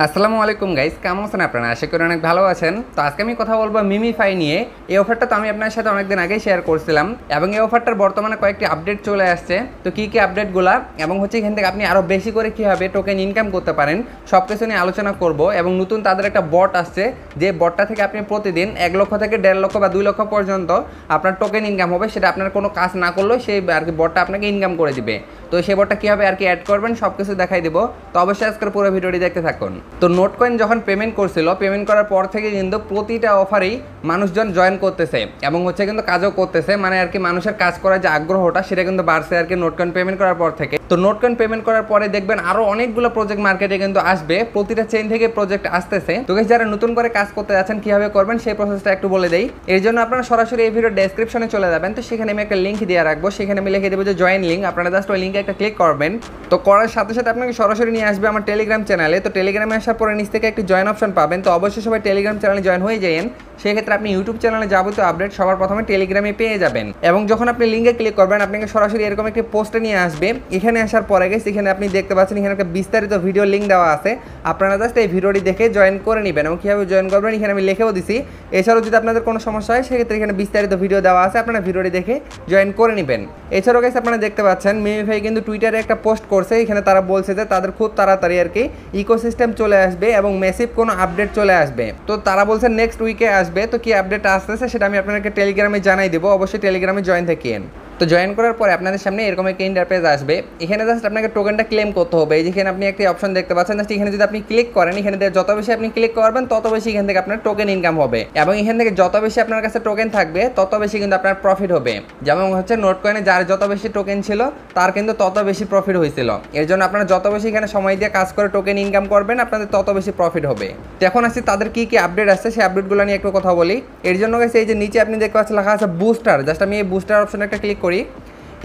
আসসালামু আলাইকুম গাইস, কেমন আছেন আপনারা? আশা করি অনেক ভালো আছেন। তো আজকে আমি কথা বলবো মিমিফাই নিয়ে। এই অফারটা তো আমি আপনার সাথে অনেকদিন আগেই শেয়ার করছিলাম এবং এই অফারটার বর্তমানে কয়েকটি আপডেট চলে আসছে। তো কী কী আপডেটগুলা এবং এখান থেকে আপনি আরও বেশি করে কীভাবে টোকেন ইনকাম করতে পারেন সব কিছু নিয়ে আলোচনা করব। এবং নতুন তাদের একটা বট আসছে, যে বটটা থেকে আপনি প্রতিদিন 1 লক্ষ থেকে 1.5 লক্ষ বা 2 লক্ষ পর্যন্ত আপনার টোকেন ইনকাম হবে। সেটা আপনার কোনো কাজ না করলেও সেই আর কি বটটা আপনাকে ইনকাম করে দিবে। তো সেই বটটা কীভাবে আর কি অ্যাড করবেন সব কিছু দেখাই দেবো। তো অবশ্যই আজকের পুরো ভিডিওটি দেখতে থাকুন। তো নোটকয়েন যখন পেমেন্ট করছিল, পেমেন্ট করার পর থেকে কিন্তু প্রতিটা অফারেই মানুষজন জয়েন করতেছে এবং কিন্তু কাজও করতেছে। মানে আর কি মানুষের কাজ করার যে আগ্রহটা সেটা কিন্তু বাড়ছে আর কি নোটকয়েন পেমেন্ট করার পর থেকে। তো নোটকয়েন পেমেন্ট করার পরে দেখবেন আরও অনেকগুলো প্রজেক্ট মার্কেটে কিন্তু আসবে, প্রতিটা চেইন থেকে প্রজেক্ট আসতেছে। তো যারা নতুন করে কাজ করতে যাচ্ছেন কীভাবে করবেন সেই প্রসেসটা একটু বলে দেই। এর জন্য আপনারা সরাসরি এই ভিডিও ডেসক্রিপশনে চলে যাবেন। তো সেখানে আমি একটা লিঙ্ক দিয়ে রাখবো, সেখানে আমি লিখে দেবো যে জয়েন লিঙ্ক। আপনারা জাস্ট ওই লিঙ্কে একটা ক্লিক করবেন। তো করার সাথে সাথে আপনাকে সরাসরি নিয়ে আসবে আমার টেলিগ্রাম চ্যানেলে। তো টেলিগ্রামে আসার পরে নিচ থেকে একটি জয়েন অপশন পাবেন। তো অবশ্যই সবাই টেলিগ্রাম চ্যানেলে জয়েন হয়ে যাবেন। সেক্ষেত্রে আপনি ইউটিউব চ্যানেলে যাবতীয় আপডেট সবার প্রথমে টেলিগ্রামে পেয়ে যাবেন। এবং যখন আপনি লিঙ্কে ক্লিক করবেন আপনাকে সরাসরি এরকম একটি পোস্টে নিয়ে আসবে। এখানে আসার পরে এখানে আপনি দেখতে পাচ্ছেন এখানে একটা বিস্তারিত ভিডিও লিঙ্ক দেওয়া আছে। আপনারা জাস্ট এই ভিডিওটি দেখে জয়েন করে নেবেন। এবং কীভাবে জয়েন করবেন এখানে আমি লিখেও দিছি। এছাড়াও যদি আপনাদের কোনো সমস্যা হয় সেক্ষেত্রে এখানে বিস্তারিত ভিডিও দেওয়া আছে, আপনারা ভিডিওটি দেখে জয়েন করে নেবেন। এছাড়াও গাইস আপনারা দেখতে পাচ্ছেন মিমিফাই কিন্তু টুইটারে একটা পোস্ট করছে। এখানে তারা বলছে যে তাদের খুব তাড়াতাড়ি আর কি ইকোসিস্টেম চলে আসবে এবং মেসিভ কোনো আপডেট চলে আসবে। তো তারা বলছে নেক্সট উইকে আসবে। তো কি আপডেট আসতেছে সেটা আমি আপনাদেরকে টেলিগ্রামে জানাই দেবো। অবশ্যই টেলিগ্রামে জয়েন থাকিয়েন। তো জয়েন করার পরে আপনাদের সামনে এরকম একটা ইন্টারফেস আসবে। এখানে জাস্ট আপনাকে টোকেনটা ক্লেম করতে হবে। এই যেখানে আপনি একটি অপশন দেখতে পাচ্ছেন, জাস্ট এখানে যদি আপনি ক্লিক করেন, এখানে যত বেশি আপনি ক্লিক করবেন তত বেশি এখান থেকে আপনার টোকেন ইনকাম হবে। এবং এখান থেকে যত বেশি আপনার কাছে টোকেন থাকবে তত বেশি কিন্তু আপনার প্রফিট হবে। যেমন নোট কয়েনে যার যত বেশি টোকেন ছিল তার কিন্তু তত বেশি প্রফিট হয়েছিল। এর জন্য আপনারা যত বেশি এখানে সময় দিয়ে কাজ করে টোকেন ইনকাম করবেন আপনাদের তত বেশি প্রফিট হবে। তো এখন আসছি তাদের কি কি আপডেট আসছে সেই আপডেটগুলো নিয়ে একটু কথা বলি। এর জন্য এই যে নিচে আপনি দেখতে পাচ্ছেন লেখা আছে বুস্টার। জাস্ট আমি এই বুস্টার অপশনে একটা ক্লিক করি।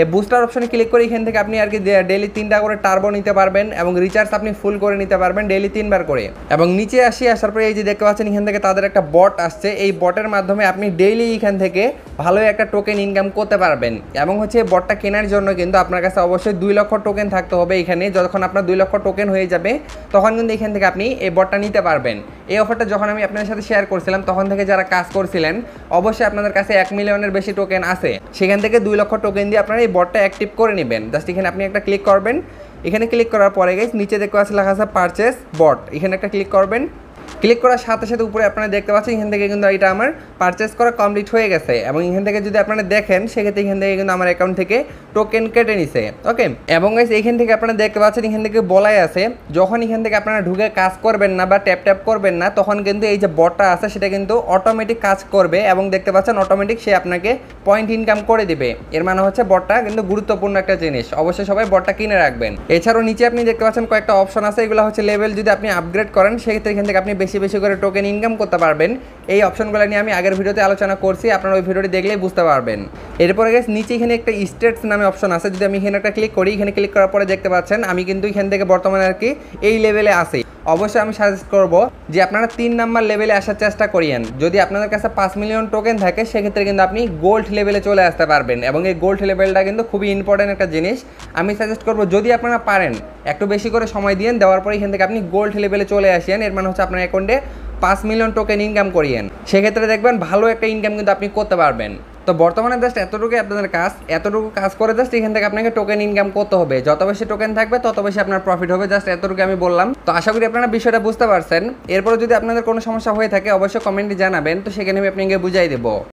এই বুস্টার অপশনে ক্লিক করে এখান থেকে আপনি আর কি ডেইলি 3টা করে টার্বো নিতে পারবেন এবং রিচার্জ আপনি ফুল করে নিতে পারবেন ডেইলি 3বার করে। এবং নিচে আসার পরে এই যে দেখতে পাচ্ছেন এখান থেকে তাদের একটা বট আসছে। এই বটের মাধ্যমে আপনি ডেইলি এখান থেকে ভালোই একটা টোকেন ইনকাম করতে পারবেন। এবং এই বটটা কেনার জন্য কিন্তু আপনার কাছে অবশ্যই 2 লক্ষ টোকেন থাকতে হবে। এখানে যখন আপনার 2 লক্ষ টোকেন হয়ে যাবে তখন কিন্তু এখান থেকে আপনি এই বটটা নিতে পারবেন। এই অফারটা যখন আমি আপনাদের সাথে শেয়ার করছিলাম তখন থেকে যারা কাজ করছিলেন অবশ্যই আপনাদের কাছে 1 মিলিয়নের বেশি টোকেন আছে। সেখান থেকে 2 লক্ষ টোকেন দিয়ে আপনারা এই বটটা অ্যাক্টিভ করে নেবেন। জাস্ট এখানে আপনি একটা ক্লিক করবেন। এখানে ক্লিক করার পরে নিচে দেখতে পাচ্ছেন লেখা আছে পারচেস বট। এখানে একটা ক্লিক করবেন। ক্লিক করার সাথে সাথে উপরে আপনারা দেখতে পাচ্ছেন এখান থেকে কিন্তু এটা আমার পারচেস করা কমপ্লিট হয়ে গেছে। এবং এখান থেকে যদি আপনারা দেখেন সেক্ষেত্রে এখান থেকে কিন্তু আমার অ্যাকাউন্ট থেকে টোকেন কেটে নিছে। ওকে, এবং এখান থেকে আপনারা দেখতে পাচ্ছেন এখান থেকে বলাই আছে যখন এখান থেকে আপনারা ঢুকে কাজ করবেন না বা ট্যাপ করবেন না তখন কিন্তু এই যে বটটা আছে সেটা কিন্তু অটোমেটিক কাজ করবে এবং দেখতে পাচ্ছেন অটোমেটিক সে আপনাকে পয়েন্ট ইনকাম করে দিবে। এর মানে বটটা কিন্তু গুরুত্বপূর্ণ একটা জিনিস, অবশ্যই সবাই বটটা কিনে রাখবেন। এছাড়াও নিচে আপনি দেখতে পাচ্ছেন কয়েকটা অপশন আছে। এগুলো লেভেল যদি আপনি আপগ্রেড করেন সেক্ষেত্রে এখান থেকে আপনি বেশি বেশি করে টোকেন ইনকাম করতে পারবেন। এই অপশনগুলো নিয়ে আমি আগের ভিডিওতে আলোচনা করছি, আপনারা ওই ভিডিওটি দেখলেই বুঝতে পারবেন। এরপরে নিচে এখানে একটা স্টেটস নামে অপশন আছে। যদি আমি এখানে একটা ক্লিক করি, এখানে ক্লিক করার পরে দেখতে পাচ্ছেন আমি কিন্তু এখান থেকে বর্তমানে আর কি এই লেভেলে আছি। অবশ্যই আমি সাজেস্ট করব যে আপনারা 3 নাম্বার লেভেলে আসার চেষ্টা করেন। যদি আপনাদের কাছে 5 মিলিয়ন টোকেন থাকে সেক্ষেত্রে কিন্তু আপনি গোল্ড লেভেলে চলে আসতে পারবেন। এবং এই গোল্ড লেভেলটা কিন্তু খুবই ইম্পর্টেন্ট একটা জিনিস। আমি সাজেস্ট করব যদি আপনারা পারেন একটু বেশি করে সময় দিন, দেওয়ার পরে এখান থেকে আপনি গোল্ড লেভেলে চলে আসেন। এর মানে আপনার অ্যাকাউন্টে 5 মিলিয়ন টোকেন ইনকাম করিয়েন। সেক্ষেত্রে দেখবেন ভালো একটা ইনকাম কিন্তু আপনি করতে পারবেন। তো বর্তমানে জাস্ট এতটুকুই আপনাদের কাজ। এতটুকু কাজ করে জাস্ট এখান থেকে আপনাকে টোকেন ইনকাম করতে হবে। যত বেশি টোকেন থাকবে তত বেশি আপনার প্রফিট হবে। জাস্ট এতটুকু আমি বললাম। তো আশা করি আপনারা বিষয়টা বুঝতে পারছেন। এরপরে যদি আপনাদের কোনো সমস্যা হয়ে থাকে অবশ্যই কমেন্টে জানাবেন। তো সেখানে আমি আপনাকে বুঝাই দেবো।